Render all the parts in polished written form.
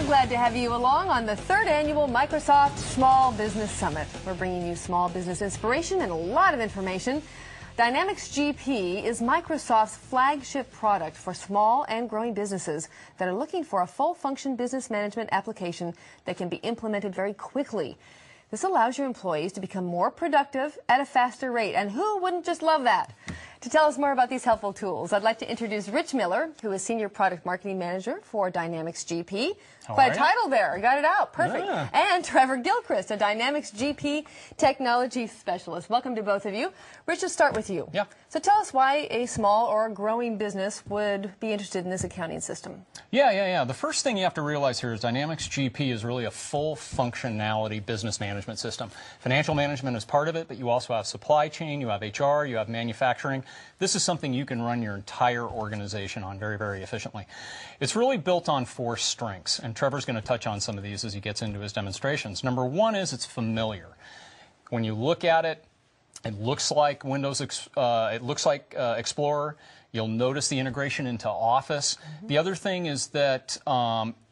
So glad to have you along on the third annual Microsoft Small Business Summit. We're bringing you small business inspiration and a lot of information. Dynamics GP is Microsoft's flagship product for small and growing businesses that are looking for a full-function business management application that can be implemented very quickly. This allows your employees to become more productive at a faster rate, and who wouldn't just love that? To tell us more about these helpful tools, I'd like to introduce Rich Miller, who is Senior Product Marketing Manager for Dynamics GP. Quite a title there. You got it out. Perfect. Yeah. And Trevor Gilchrist, a Dynamics GP Technology Specialist. Welcome to both of you. Rich, let's start with you. Yeah. So tell us why a small or growing business would be interested in this accounting system. Yeah. The first thing you have to realize here is Dynamics GP is really a full functionality business management system. Financial management is part of it, but you also have supply chain, you have HR, you have manufacturing. This is something you can run your entire organization on very, very efficiently. It's really built on 4 strengths, and Trevor's going to touch on some of these as he gets into his demonstrations. Number 1 is it's familiar. When you look at it, it looks like Explorer. You'll notice the integration into Office. The other thing is that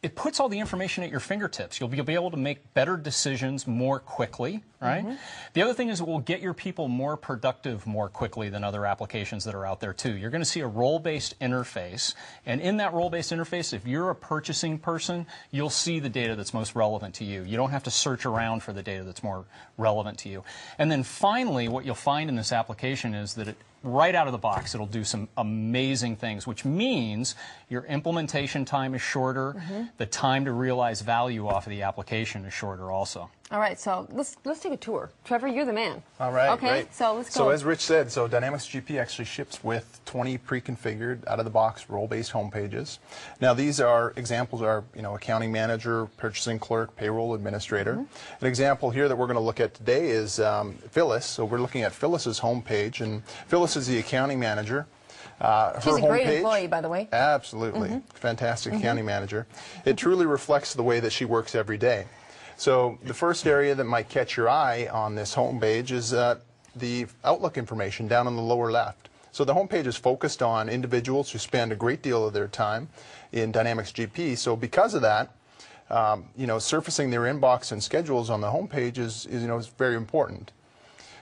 it puts all the information at your fingertips. You'll be able to make better decisions more quickly, right? The other thing is it will get your people more productive more quickly than other applications that are out there too. You're going to see a role-based interface, and in that role-based interface, if you're a purchasing person, you'll see the data that's most relevant to you. You don't have to search around for the data that's more relevant to you. And then finally, what you'll find in this application is that right out of the box, it'll do some amazing things, which means your implementation time is shorter. The time to realize value off of the application is shorter also. All right, so let's take a tour. Trevor, you're the man. All right, okay, great. So let's go. So as Rich said, Dynamics GP actually ships with 20 pre-configured, out-of-the-box, role-based home pages. Now these are examples are, accounting manager, purchasing clerk, payroll administrator. An example here that we're going to look at today is Phyllis. So we're looking at Phyllis's home page, and Phyllis is the accounting manager. She's a great employee, by the way. Absolutely. Fantastic accounting manager. It truly reflects the way that she works every day. So the first area that might catch your eye on this home page is the Outlook information down on the lower left. So the home page is focused on individuals who spend a great deal of their time in Dynamics GP. So because of that, surfacing their inbox and schedules on the home page is very important.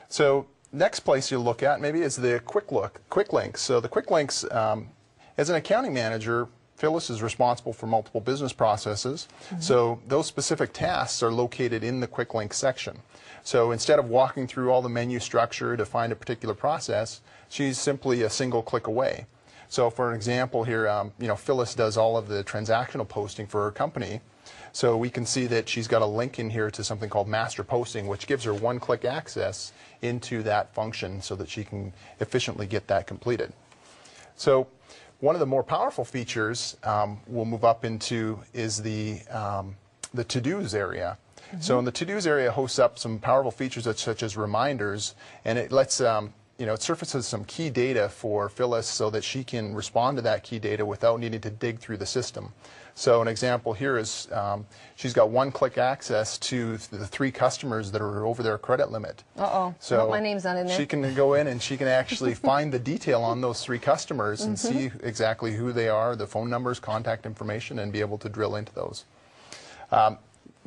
So next place you'll look at maybe is the quick links. So the quick links, as an accounting manager, Phyllis is responsible for multiple business processes. So those specific tasks are located in the quick links section. So instead of walking through all the menu structure to find a particular process, she's simply a single click away. So for an example here, Phyllis does all of the transactional posting for her company. So we can see that she's got a link in here to something called master posting, which gives her one-click access into that function so that she can efficiently get that completed. So one of the more powerful features we'll move up into is the to-dos area. So in the to-dos area hosts up some powerful features such as reminders, and it lets it surfaces some key data for Phyllis so that she can respond to that key data without needing to dig through the system. So an example here is she's got one-click access to the 3 customers that are over their credit limit. So my name's not in there. She can go in and she can actually find the detail on those 3 customers and see exactly who they are, the phone numbers, contact information, and be able to drill into those.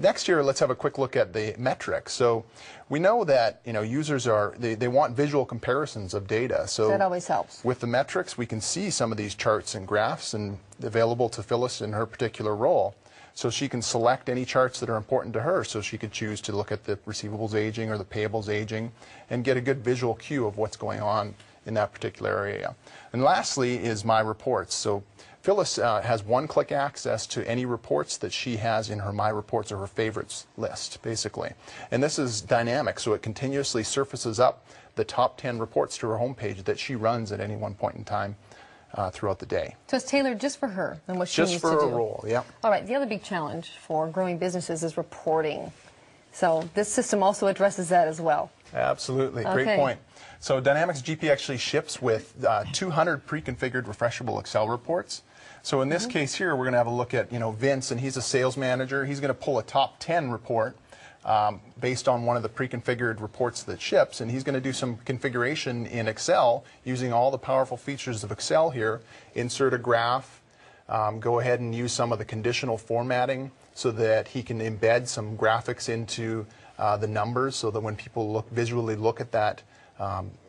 Next year, let's have a quick look at the metrics. So we know that users they want visual comparisons of data. So that always helps. With the metrics, we can see some of these charts and graphs and available to Phyllis in her particular role. So she can select any charts that are important to her. So she could choose to look at the receivables aging or the payables aging and get a good visual cue of what's going on in that particular area. And lastly is My Reports. So Phyllis has one-click access to any reports that she has in her My Reports or her favorites list, basically. And this is dynamic, so it continuously surfaces up the top 10 reports to her homepage that she runs at any one point in time throughout the day. So it's tailored just for her and what she needs to do. Just for her role, yeah. All right, the other big challenge for growing businesses is reporting. So this system also addresses that as well. Absolutely, great point. So Dynamics GP actually ships with 200 pre-configured refreshable Excel reports. So in this case here, we're going to have a look at Vince, and he's a sales manager. He's going to pull a top 10 report based on one of the pre-configured reports that ships, and he's going to do some configuration in Excel using all the powerful features of Excel here. Insert a graph, go ahead and use some of the conditional formatting so that he can embed some graphics into the numbers so that when people visually look at that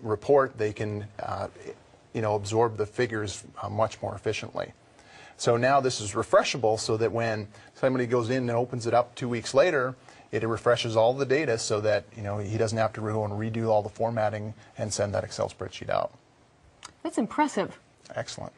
report, they can absorb the figures much more efficiently. So now this is refreshable so that when somebody goes in and opens it up 2 weeks later, it refreshes all the data so that he doesn't have to go and redo all the formatting and send that Excel spreadsheet out. That's impressive. Excellent.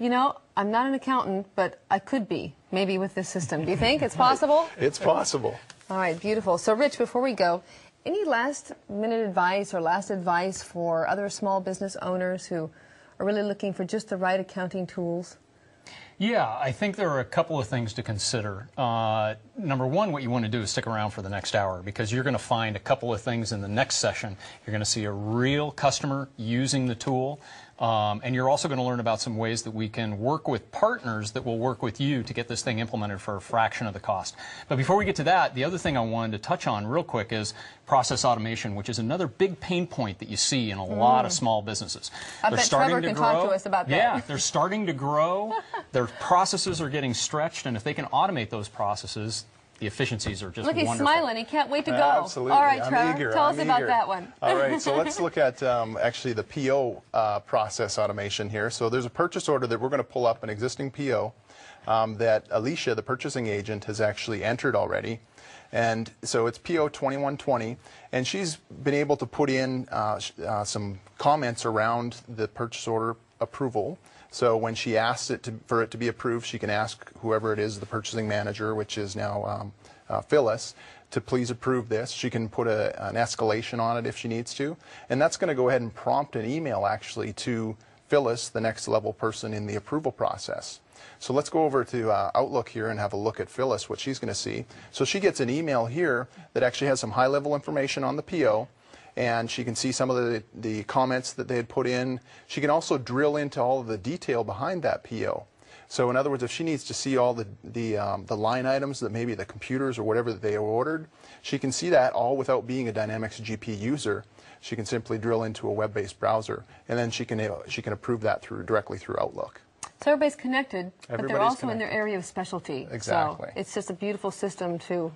I'm not an accountant, but I could be, maybe with this system. Do you think it's possible? It's possible. All right, beautiful. So, Rich, before we go, any last-minute advice or last advice for other small business owners who are really looking for just the right accounting tools? Yeah, I think there are a couple of things to consider. Number one, what you want to do is stick around for the next hour because you're going to find a couple of things in the next session. You're going to see a real customer using the tool, and you're also going to learn about some ways that we can work with partners that will work with you to get this thing implemented for a fraction of the cost. But before we get to that, the other thing I wanted to touch on real quick is process automation, which is another big pain point that you see in a lot of small businesses. I bet Trevor can talk to us about that. Yeah, they're starting to grow. Their processes are getting stretched, and if they can automate those processes, the efficiencies are just wonderful. Look, he's smiling. He can't wait to go. Absolutely. All right, Trevor, tell us about that one. All right, so let's look at actually the PO process automation here. So there's a purchase order that we're going to pull up an existing PO that Alicia, the purchasing agent, has actually entered already. And so it's PO 2120, and she's been able to put in some comments around the purchase order approval. So when she asks for it to be approved, she can ask whoever it is, the purchasing manager, which is now Phyllis, to please approve this. She can put an escalation on it if she needs to. And that's going to go ahead and prompt an email actually to Phyllis, the next level person in the approval process. So let's go over to Outlook here and have a look at Phyllis, what she's going to see. So she gets an email here that actually has some high-level information on the PO, and she can see some of the comments that they had put in. She can also drill into all of the detail behind that PO. So in other words, if she needs to see all the line items that maybe the computers or whatever that they ordered, she can see that all without being a Dynamics GP user. She can simply drill into a web-based browser, and then she can approve that directly through Outlook. So everybody's connected, but they're also in their connected. area of specialty. Exactly. So it's just a beautiful system for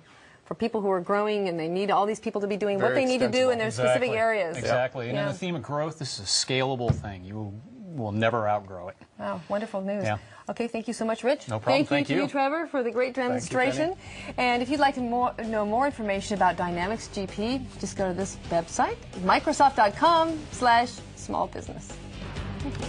people who are growing and they need all these people to be doing what Very they need to do in their Exactly. specific areas. Exactly. And Yeah. in the theme of growth, this is a scalable thing. You will never outgrow it. Wow, wonderful news. Yeah. Okay, thank you so much, Rich. No problem. Thank you Thank to you. Trevor, for the great demonstration. And if you'd like to know more information about Dynamics GP, just go to this website, Microsoft.com/smallbusiness. Thank you.